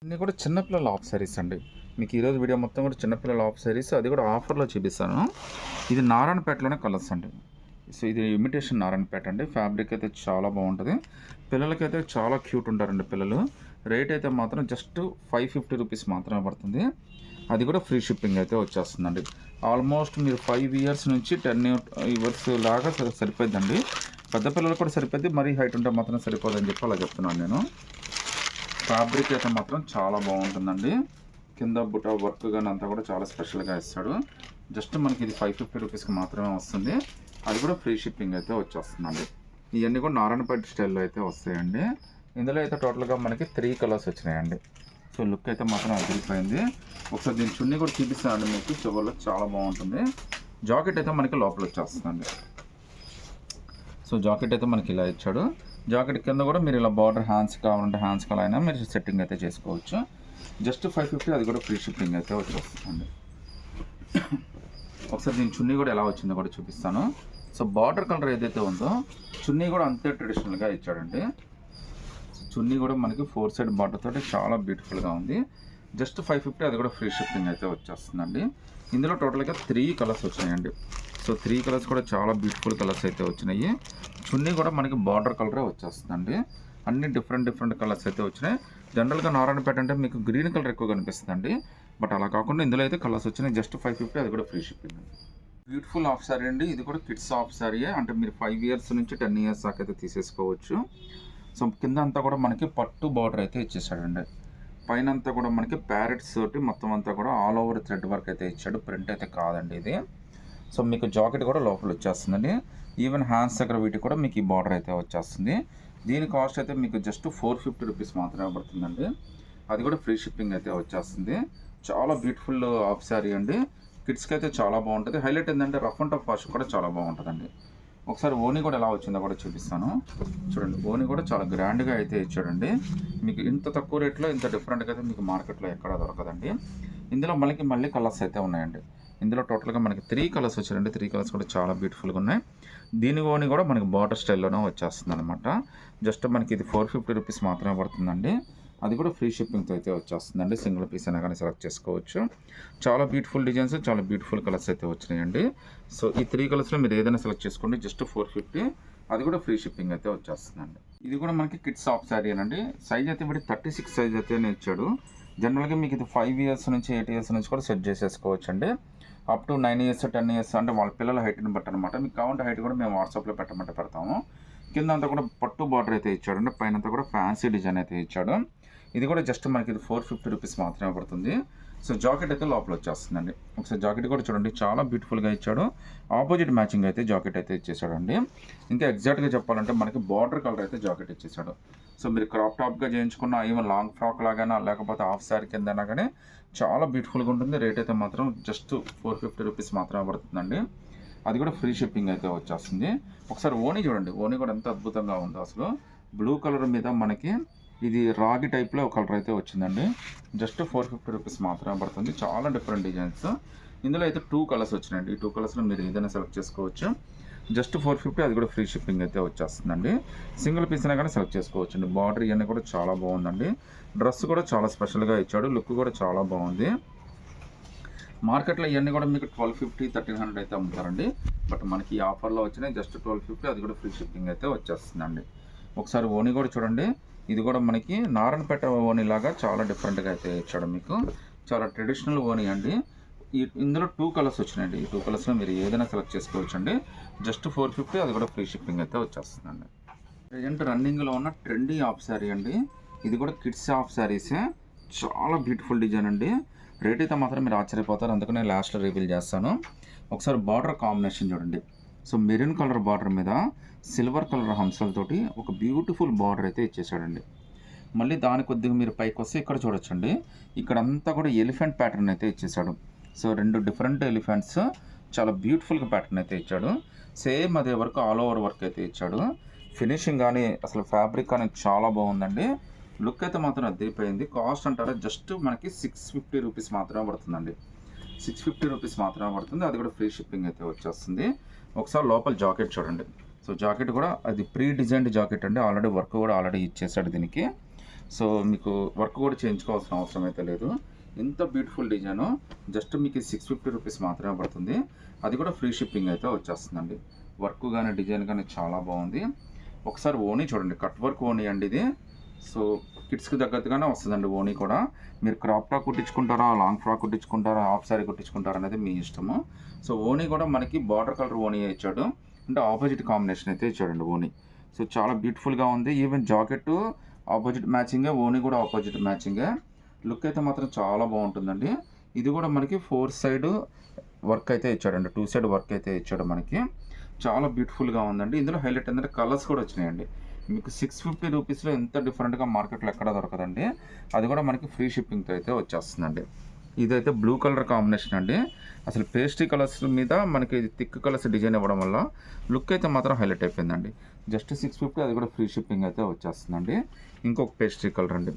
ఇన్ని కూడా చిన్నపిల్లల ఆఫ్ సారీస్ అండి. మీకు ఈరోజు వీడియో మొత్తం కూడా చిన్నపిల్లల ఆఫ్ సారీస్, అది కూడా ఆఫర్లో చూపిస్తాను. ఇది నారాయణపేటలోనే కలర్స్ అండి. సో ఇది ఇమిటేషన్ నారాయణపేట అండి. ఫ్యాబ్రిక్ అయితే చాలా బాగుంటుంది. పిల్లలకైతే చాలా క్యూట్ ఉంటారండి పిల్లలు. రేట్ అయితే మాత్రం జస్ట్ 550 రూపీస్ మాత్రమే పడుతుంది. అది కూడా ఫ్రీ షిప్పింగ్ అయితే వచ్చేస్తుందండి. ఆల్మోస్ట్ మీరు 5 ఇయర్స్ నుంచి 10 ఇయర్స్ లాగా సరిపోద్దండి. పెద్ద పిల్లలు కూడా సరిపోద్ది, మరీ హైట్ ఉంటే మాత్రం సరిపోదని చెప్పి అలా చెప్తున్నాను నేను. ఫ్యాబ్రిక్ అయితే మాత్రం చాలా బాగుంటుందండి. కింద బుట్ట వర్క్ కానీ అంతా కూడా చాలా స్పెషల్గా ఇస్తాడు. జస్ట్ మనకి ఇది 550 రూపీస్కి మాత్రమే వస్తుంది. అది కూడా ఫ్రీ షిప్పింగ్ అయితే వచ్చేస్తుందండి. ఇవన్నీ కూడా నారాయణపేట స్టైల్లో అయితే వస్తాయండి. ఇందులో అయితే టోటల్గా మనకి 3 కలర్స్ వచ్చినాయండి. సో లుక్ అయితే మాత్రం అదిరిపోయింది. ఒకసారి దీని చున్నీ కూడా చూపిస్తానండి మీకు. చివరిలో చాలా బాగుంటుంది. జాకెట్ అయితే మనకి లోపల వచ్చేస్తుందండి. సో జాకెట్ అయితే మనకి ఇలా ఇచ్చాడు. జాకెట్ కింద కూడా మీరు ఇలా బార్డర్ హ్యాండ్స్ కావాలంటే హ్యాండ్స్ కలా అయినా మీరు సెట్టింగ్ అయితే చేసుకోవచ్చు. జస్ట్ 550, అది కూడా ఫ్రీ షిప్పింగ్ అయితే వచ్చేస్తుందండి. ఒకసారి దీని చున్నీ కూడా ఎలా వచ్చిందో కూడా చూపిస్తాను. సో బార్డర్ కలర్ ఏదైతే ఉందో చున్నీ కూడా అంతే ట్రెడిషనల్గా ఇచ్చాడండి. చున్నీ కూడా మనకి 4 సైడ్ బార్డర్ తోటి చాలా బ్యూటిఫుల్గా ఉంది. జస్ట్ 550, అది కూడా ఫ్రీ షిప్పింగ్ అయితే వచ్చేస్తుందండి. ఇందులో టోటల్గా 3 కలర్స్ వచ్చినాయండి. సో 3 కలర్స్ కూడా చాలా బ్యూటిఫుల్ కలర్స్ అయితే వచ్చినాయి. చున్నీ కూడా మనకి బార్డర్ కలరే వచ్చేస్తుందండి. అన్ని డిఫరెంట్ కలర్స్ అయితే వచ్చినాయి. జనరల్గా నారాయణపేట అంటే మీకు గ్రీన్ కలర్ ఎక్కువ కనిపిస్తుందండి. బట్ అలా కాకుండా ఇందులో అయితే కలర్స్ వచ్చినాయి. జస్ట్ 550, అది కూడా ఫ్రీ షిప్పింగ్ అండి. బ్యూటిఫుల్ ఆఫ్ సారీ అండి. ఇది కూడా కిడ్స్ ఆఫ్ సారీయే. అంటే మీరు 5 ఇయర్స్ నుంచి 10 ఇయర్స్ దాకా అయితే తీసేసుకోవచ్చు. సో కింద అంతా కూడా మనకి పట్టు బార్డర్ అయితే ఇచ్చేసాడండి. పైన అంతా కూడా మనకి ప్యారెట్స్ తోటి మొత్తం అంతా కూడా ఆల్ ఓవర్ థ్రెడ్ వర్క్ అయితే ఇచ్చాడు. ప్రింట్ అయితే కాదండి ఇది. సో మీకు జాకెట్ కూడా లోపల వచ్చేస్తుందండి. ఈవెన్ హ్యాండ్స్ దగ్గర వీటికి కూడా మీకు ఈ బార్డర్ అయితే వచ్చేస్తుంది. దీని కాస్ట్ అయితే మీకు జస్ట్ 450 రూపీస్ మాత్రమే పడుతుందండి. అది కూడా ఫ్రీ షిప్పింగ్ అయితే వచ్చేస్తుంది. చాలా బ్యూటిఫుల్ ఆఫ్ శారీ అండి. కిడ్స్కి అయితే చాలా బాగుంటుంది. హైలైట్ ఏంటంటే రఫ్ అండ్ టఫ్ వాష్ కూడా చాలా బాగుంటుందండి. ఒకసారి ఓనీ కూడా ఎలా వచ్చిందో కూడా చూపిస్తాను. చూడండి, ఓనీ కూడా చాలా గ్రాండ్గా అయితే ఇచ్చాడండి. మీకు ఇంత తక్కువ రేట్లో ఇంత డిఫరెంట్గా అయితే మీకు మార్కెట్లో ఎక్కడా దొరకదండి. ఇందులో మళ్ళీ కలర్స్ అయితే ఉన్నాయండి. ఇందులో టోటల్గా మనకి 3 కలర్స్ వచ్చాయండి. 3 కలర్స్ కూడా చాలా బ్యూటిఫుల్గా ఉన్నాయి. దీని ఓని కూడా మనకి బార్డర్ స్టైల్లోనే వచ్చేస్తుంది అనమాట. జస్ట్ మనకి ఇది 450 రూపీస్ మాత్రమే పడుతుందండి. అది కూడా ఫ్రీ షిప్పింగ్తో అయితే వచ్చేస్తుందండి. సింగిల్ పీస్ అయినా కానీ సెలెక్ట్ చేసుకోవచ్చు. చాలా బ్యూటిఫుల్ డిజైన్స్, చాలా బ్యూటిఫుల్ కలర్స్ అయితే వచ్చినాయండి. సో ఈ 3 కలర్స్లో మీరు ఏదైనా సెలెక్ట్ చేసుకోండి. జస్ట్ 450, అది కూడా ఫ్రీ షిప్పింగ్ అయితే వచ్చేస్తుందండి. ఇది కూడా మనకి కిడ్స్ ఆఫ్ శారీ అండి. సైజ్ అయితే బట్టి 36 సైజ్ అయితే ఇచ్చాడు. జనరల్గా మీకు ఇది 5 ఇయర్స్ నుంచి 8 ఇయర్స్ నుంచి కూడా సెట్ చేసేసుకోవచ్చు అండి. అప్ టు 9 ఇయర్స్ 10 ఇయర్స్ అంటే వాళ్ళ పిల్లల హైట్ని బట్టి అనమాట. మీకు కావాలంటే హైట్ కూడా మేము వాట్సాప్లో పెట్టమంటే పెడతాము. కింద అంతా కూడా పట్టు బార్డర్ అయితే ఇచ్చాడు. పైన అంతా కూడా ఫ్యాన్సీ డిజైన్ అయితే ఇచ్చాడు. ఇది కూడా జస్ట్ మనకి ఇది 450 రూపీస్ మాత్రమే పడుతుంది. సో జాకెట్ అయితే లోపల వచ్చేస్తుందండి. ఒకసారి జాకెట్ కూడా చూడండి, చాలా బ్యూటిఫుల్గా ఇచ్చాడు. ఆపోజిట్ మ్యాచింగ్ అయితే జాకెట్ అయితే ఇచ్చేసాడండి. ఇంకా ఎగ్జాక్ట్గా చెప్పాలంటే మనకి బార్డర్ కలర్ అయితే జాకెట్ ఇచ్చేసాడు. సో మీరు క్రాప్ టాప్గా చేయించుకున్న ఈవెన్ లాంగ్ ఫ్రాక్ లాగానా లేకపోతే హాఫ్ శారీ కిందైనా కానీ చాలా బ్యూటిఫుల్గా ఉంటుంది. రేట్ అయితే మాత్రం జస్ట్ 450 రూపీస్ మాత్రమే పడుతుందండి. అది కూడా ఫ్రీ షిప్పింగ్ అయితే వచ్చేస్తుంది. ఒకసారి ఓనీ చూడండి, ఓనీ కూడా ఎంత అద్భుతంగా ఉందో అసలు. బ్లూ కలర్ మీద మనకి ఇది రాగి టైప్లో ఒక కలర్ అయితే వచ్చిందండి. జస్ట్ 450 రూపీస్ మాత్రమే పడుతుంది. చాలా డిఫరెంట్ డిజైన్స్. ఇందులో అయితే 2 కలర్స్ వచ్చినాయండి. ఈ 2 కలర్స్లో మీరు ఏదైనా సెలెక్ట్ చేసుకోవచ్చు. జస్ట్ 450, అది కూడా ఫ్రీ షిప్పింగ్ అయితే వచ్చేస్తుందండి. సింగిల్ పీస్ అయినా కానీ సెలెక్ట్ చేసుకోవచ్చు అండి. బార్డర్ ఇవన్నీ కూడా చాలా బాగుందండి. డ్రెస్ కూడా చాలా స్పెషల్గా ఇచ్చాడు. లుక్ కూడా చాలా బాగుంది. మార్కెట్లో ఇవన్నీ కూడా మీకు 1250, 1300 అయితే అమ్ముతారండి. బట్ మనకి ఈ ఆఫర్లో వచ్చినాయి జస్ట్ 1250, అది కూడా ఫ్రీ షిప్పింగ్ అయితే వచ్చేస్తుందండి. ఒకసారి ఓనీ కూడా చూడండి. ఇది కూడా మనకి నారాయణపేట ఓనీ లాగా చాలా డిఫరెంట్గా అయితే ఇచ్చాడు. మీకు చాలా ట్రెడిషనల్ ఓనీ అండి. ఇందులో 2 కలర్స్ వచ్చినాయండి. ఈ 2 కలర్స్లో మీరు ఏదైనా సెలెక్ట్ చేసుకోవచ్చు అండి. జస్ట్ 450, అది కూడా ఫ్రీ షిప్పింగ్ అయితే వచ్చేస్తుందండి. ప్రజెంట్ రన్నింగ్లో ఉన్న ట్రెండీ ఆఫ్ శారీ అండి. ఇది కూడా కిడ్స్ ఆఫ్ శారీసే. చాలా బ్యూటిఫుల్ డిజైన్ అండి. రేట్ అయితే మాత్రం మీరు ఆశ్చర్యపోతారు, అందుకనే లాస్ట్లో రివీల్ చేస్తాను. ఒకసారి బార్డర్ కాంబినేషన్ చూడండి. సో మెరూన్ కలర్ బార్డర్ మీద సిల్వర్ కలర్ హంసలతోటి ఒక బ్యూటిఫుల్ బార్డర్ అయితే ఇచ్చేసాడండి. మళ్ళీ దాని కొద్దిగా మీరు పైకి వస్తే ఇక్కడ చూడొచ్చండి. ఇక్కడంతా కూడా ఎలిఫెంట్ ప్యాటర్న్ అయితే ఇచ్చేసాడు. సో 2 డిఫరెంట్ ఎలిఫెంట్స్, చాలా బ్యూటిఫుల్గా ప్యాటర్న్ అయితే ఇచ్చాడు. సేమ్ అదే వర్క్, ఆల్ ఓవర్ వర్క్ అయితే ఇచ్చాడు. ఫినిషింగ్ కానీ అసలు ఫ్యాబ్రిక్ కానీ చాలా బాగుందండి. లుక్ అయితే మాత్రం అద్దరిపోయింది. కాస్ట్ అంటారా జస్ట్ మనకి 650 రూపీస్ మాత్రమే పడుతుందండి. 650 రూపీస్ మాత్రమే పడుతుంది. అది కూడా ఫ్రీ షిప్పింగ్ అయితే వచ్చేస్తుంది. ఒకసారి లోపల జాకెట్ చూడండి. సో జాకెట్ కూడా అది ప్రీ డిజైన్డ్ జాకెట్ అండి. ఆల్రెడీ వర్క్ కూడా ఆల్రెడీ ఇచ్చేసాడు దీనికి. సో మీకు వర్క్ కూడా చేయించుకోవాల్సిన అవసరం అయితే లేదు. ఇంత బ్యూటిఫుల్ డిజైను జస్ట్ మీకు 650 రూపీస్ మాత్రమే పడుతుంది. అది కూడా ఫ్రీ షిప్పింగ్ అయితే వచ్చేస్తుందండి. వర్క్ కానీ డిజైన్ కానీ చాలా బాగుంది. ఒకసారి ఓనీ చూడండి, కట్ వర్క్ ఓనీ అండి ఇది. సో కిడ్స్కి తగ్గట్టుగానే వస్తుందండి ఓనీ కూడా. మీరు క్రాప్ టాప్ కుట్టించుకుంటారా, లాంగ్ ఫ్రాక్ కుట్టించుకుంటారా, హాఫ్ సారీ కుట్టించుకుంటారా అనేది మీ ఇష్టము. సో ఓనీ కూడా మనకి బార్డర్ కలర్ ఓనీ ఇచ్చాడు, అంటే ఆపోజిట్ కాంబినేషన్ అయితే ఇచ్చాడండి ఓనీ. సో చాలా బ్యూటిఫుల్గా ఉంది. ఈవెన్ జాకెట్ ఆపోజిట్ మ్యాచింగే, ఓనీ కూడా ఆపోజిట్ మ్యాచింగే. లుక్ అయితే మాత్రం చాలా బాగుంటుందండి. ఇది కూడా మనకి 4 సైడ్ వర్క్ అయితే ఇచ్చాడండి, 2 సైడ్ వర్క్ అయితే ఇచ్చాడు మనకి. చాలా బ్యూటిఫుల్గా ఉందండి. ఇందులో హైలైట్ ఏంటంటే కలర్స్ కూడా వచ్చినాయండి. మీకు 650 రూపీస్లో ఎంత డిఫరెంట్గా మార్కెట్లో ఎక్కడ దొరకదండి. అది కూడా మనకి ఫ్రీ షిప్పింగ్తో అయితే వచ్చేస్తుందండి. ఇదైతే బ్లూ కలర్ కాంబినేషన్ అండి. అసలు పేస్ట్రీ కలర్స్ మీద మనకి థిక్ కలర్స్ డిజైన్ ఇవ్వడం వల్ల లుక్ అయితే మాత్రం హైలైట్ అయిపోయిందండి. జస్ట్ 650, అది కూడా ఫ్రీ షిప్పింగ్ అయితే వచ్చేస్తుందండి. ఇంకొక పేస్ట్రీ కలర్ అండి.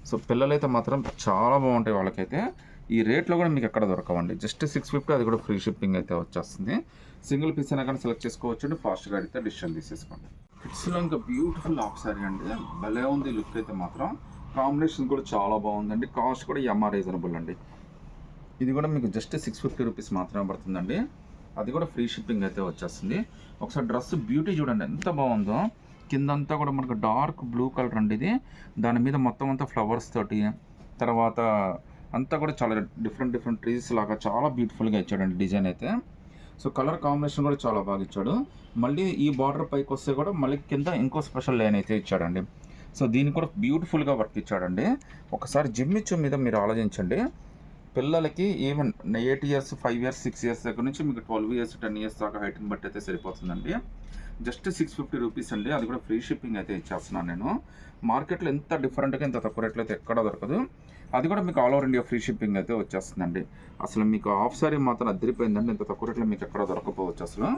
సో పిల్లలైతే మాత్రం చాలా బాగుంటాయి వాళ్ళకైతే. ఈ రేట్లో కూడా మీకు ఎక్కడ దొరకవండి. జస్ట్ 650, అది కూడా ఫ్రీ షిప్పింగ్ అయితే వచ్చేస్తుంది. సింగిల్ పీస్ అయినా కానీ సెలెక్ట్ చేసుకోవచ్చు, ఫాస్ట్గా అయితే డిసిషన్ తీసేసుకోండి. కిడ్స్లో ఇంకా బ్యూటిఫుల్ హాఫ్ సారీ అండి, భలే ఉంది లుక్ అయితే మాత్రం. కాంబినేషన్ కూడా చాలా బాగుందండి. కాస్ట్ కూడా రీజనబుల్ అండి. ఇది కూడా మీకు జస్ట్ 650 రూపీస్ మాత్రమే పడుతుందండి. అది కూడా ఫ్రీ షిప్పింగ్ అయితే వచ్చేస్తుంది. ఒకసారి డ్రెస్ బ్యూటీ చూడండి ఎంత బాగుందో. కిందంతా కూడా మనకు డార్క్ బ్లూ కలర్ అండి ఇది. దాని మీద మొత్తం అంతా ఫ్లవర్స్ తోటి, తర్వాత అంతా కూడా చాలా డిఫరెంట్ ట్రీస్ లాగా చాలా బ్యూటిఫుల్గా ఇచ్చాడండి డిజైన్ అయితే. సో కలర్ కాంబినేషన్ కూడా చాలా బాగా ఇచ్చాడు. మళ్ళీ ఈ బార్డర్ పైకి వస్తే కూడా మళ్ళీ కింద ఇంకో స్పెషల్ లైన్ అయితే ఇచ్చాడండి. సో దీన్ని కూడా బ్యూటిఫుల్గా వర్క్ ఇచ్చాడండి. ఒకసారి జిమ్మిచ్చు మీద మీరు ఆలోచించండి. పిల్లలకి ఈవెన్ 8 ఇయర్స్, 5 ఇయర్స్, 6 ఇయర్స్ దగ్గర నుంచి మీకు 12 ఇయర్స్, 10 ఇయర్స్ దాకా హైట్ని బట్టి అయితే సరిపోతుందండి. జస్ట్ 650 రూపీస్ అండి. అది కూడా ఫ్రీ షిప్పింగ్ అయితే ఇచ్చేస్తున్నాను నేను. మార్కెట్లో ఎంత డిఫరెంట్గా ఇంత తక్కువ రేట్లో అయితే ఎక్కడ దొరకదు. అది కూడా మీకు all over India free shipping అయితే వచ్చేస్తుందండి. అసలు మీకు హాఫ్ సారీ మాత్రం అదిరిపోయిందండి. ఇంత తక్కువ రేట్లో మీకు ఎక్కడ దొరకపోవచ్చు అసలు.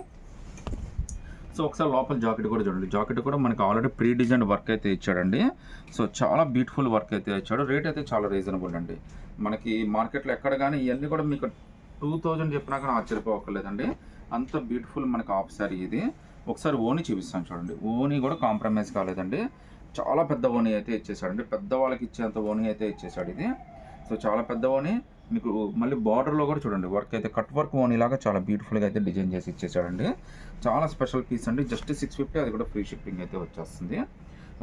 సో ఒకసారి లోపల జాకెట్ కూడా చూడండి. జాకెట్ కూడా మనకి ఆల్రెడీ ప్రీ డిజైన్ వర్క్ అయితే ఇచ్చాడండి. సో చాలా బ్యూటిఫుల్ వర్క్ అయితే ఇచ్చాడు. రేట్ అయితే చాలా రీజనబుల్ అండి. మనకి మార్కెట్లో ఎక్కడ కానీ ఇవన్నీ కూడా మీకు 2000 చెప్పినా కానీ ఆశ్చర్యపోవక్కర్లేదండి. అంత బ్యూటిఫుల్ మనకి హాఫ్ సారీ ఇది. ఒకసారి ఓనీ చూపిస్తాను చూడండి. ఓనీ కూడా కాంప్రమైజ్ కాలేదండి. చాలా పెద్ద ఓనీ అయితే ఇచ్చేసాడండి. పెద్దవాళ్ళకి ఇచ్చేంత ఓనీ అయితే ఇచ్చేసాడు ఇది. సో చాలా పెద్ద ఓనీ. మీకు మళ్ళీ బార్డర్లో కూడా చూడండి వర్క్ అయితే కట్ వర్క్ ఓనీ లాగా చాలా బ్యూటిఫుల్గా అయితే డిజైన్ చేసి ఇచ్చేసాడండి. చాలా స్పెషల్ పీస్ అండి. జస్ట్ 650, అది కూడా ఫ్రీ షిప్పింగ్ అయితే వచ్చేస్తుంది.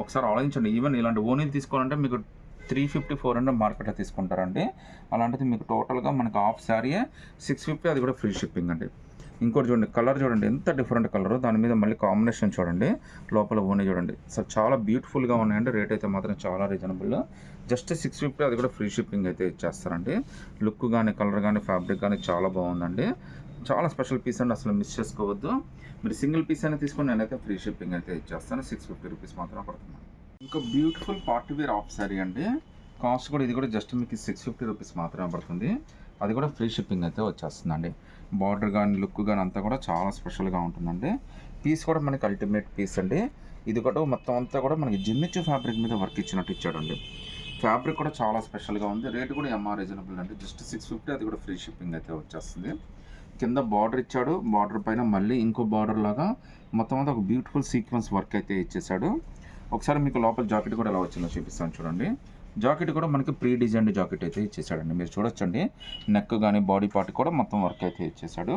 ఒకసారి ఆలోచించండి. ఈవెన్ ఇలాంటి ఓనీలు తీసుకోవాలంటే మీకు 350, 400 మార్కెట్లో తీసుకుంటారండి. అలాంటిది మీకు టోటల్గా మనకు హాఫ్ శారీయే 650, అది కూడా ఫ్రీ షిప్పింగ్ అండి. ఇంకోటి చూడండి, కలర్ చూడండి ఎంత డిఫరెంట్ కలర్. దాని మీద మళ్ళీ కాంబినేషన్ చూడండి, లోపల ఓనీ చూడండి. సో చాలా బ్యూటిఫుల్గా ఉన్నాయండి. రేట్ అయితే మాత్రం చాలా రీజనబుల్. జస్ట్ 650, అది కూడా ఫ్రీ షిప్పింగ్ అయితే ఇచ్చేస్తారండి. లుక్ కానీ, కలర్ కానీ, ఫ్యాబ్రిక్ కానీ చాలా బాగుందండి. చాలా స్పెషల్ పీస్ అండి, అసలు మిస్ చేసుకోవద్దు. మీరు సింగిల్ పీస్ అయినా తీసుకొని నేనైతే ఫ్రీ షిప్పింగ్ అయితే ఇచ్చేస్తాను. 650 రూపీస్ మాత్రం పడుతుంది. ఇంకా beautiful party wear half sari అండి. కాస్ట్ కూడా ఇది కూడా జస్ట్ మీకు 650 రూపీస్ మాత్రమే పడుతుంది. అది కూడా ఫ్రీ షిప్పింగ్ అయితే వచ్చేస్తుందండి. బార్డర్ కానీ, లుక్ కానీ అంతా కూడా చాలా స్పెషల్గా ఉంటుందండి. పీస్ కూడా మనకి అల్టిమేట్ పీస్ అండి. ఇది కూడా మొత్తం అంతా కూడా మనకి జిమ్మిచ్చు ఫ్యాబ్రిక్ మీద వర్క్ ఇచ్చినట్టు ఇచ్చాడండి. ఫ్యాబ్రిక్ కూడా చాలా స్పెషల్గా ఉంది. రేట్ కూడా రీజనబుల్ అండి. జస్ట్ 650, అది కూడా ఫ్రీ షిప్పింగ్ అయితే వచ్చేస్తుంది. కింద బార్డర్ ఇచ్చాడు. బార్డర్ పైన మళ్ళీ ఇంకో బార్డర్ లాగా మొత్తం అంతా ఒక బ్యూటిఫుల్ సీక్వెన్స్ వర్క్ అయితే ఇచ్చేసాడు. ఒకసారి మీకు లోపల జాకెట్ కూడా ఎలా వచ్చిందో చూపిస్తాను చూడండి. జాకెట్ కూడా మనకి ప్రీ డిజైన్డ్ జాకెట్ అయితే ఇచ్చేసాడండి. మీరు చూడొచ్చండి, నెక్ కానీ బాడీ పార్ట్ కూడా మొత్తం వర్క్ అయితే ఇచ్చేసాడు.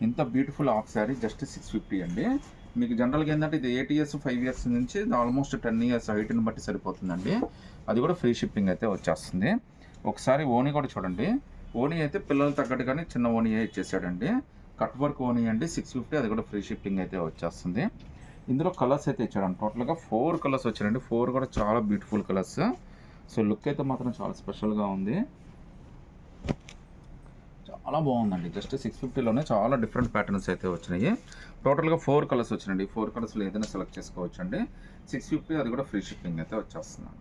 ఇంత బ్యూటిఫుల్ హాఫ్ శారీ జస్ట్ 650 అండి. మీకు జనరల్గా ఏంటంటే ఇది 8 ఇయర్స్, 5 ఇయర్స్ నుంచి ఆల్మోస్ట్ 10 ఇయర్స్ హైట్ని బట్టి సరిపోతుందండి. అది కూడా ఫ్రీ షిప్పింగ్ అయితే వచ్చేస్తుంది. ఒకసారి ఓనీ కూడా చూడండి. ఓనీ అయితే పిల్లలు తగ్గట్టుగానే చిన్న ఓనీ ఇచ్చేసాడండి. కట్ వర్క్ ఓనీ అండి, 650, అది కూడా ఫ్రీ షిప్పింగ్ అయితే వచ్చేస్తుంది. ఇందులో కలర్స్ అయితే ఇచ్చాడండి. టోటల్గా 4 కలర్స్ వచ్చాయండి. 4 కూడా చాలా బ్యూటిఫుల్ కలర్స్. సో లుక్ అయితే మాత్రం చాలా స్పెషల్గా ఉంది. చాలా బాగుందండి. జస్ట్ 650లోనే చాలా డిఫరెంట్ ప్యాటర్న్స్ అయితే వచ్చినాయి. టోటల్గా 4 కలర్స్ వచ్చినాయండి. 4 కలర్స్లో ఏదైనా సెలెక్ట్ చేసుకోవచ్చు అండి. 650, అది కూడా ఫ్రీ షిప్పింగ్ అయితే వచ్చేస్తున్నాను.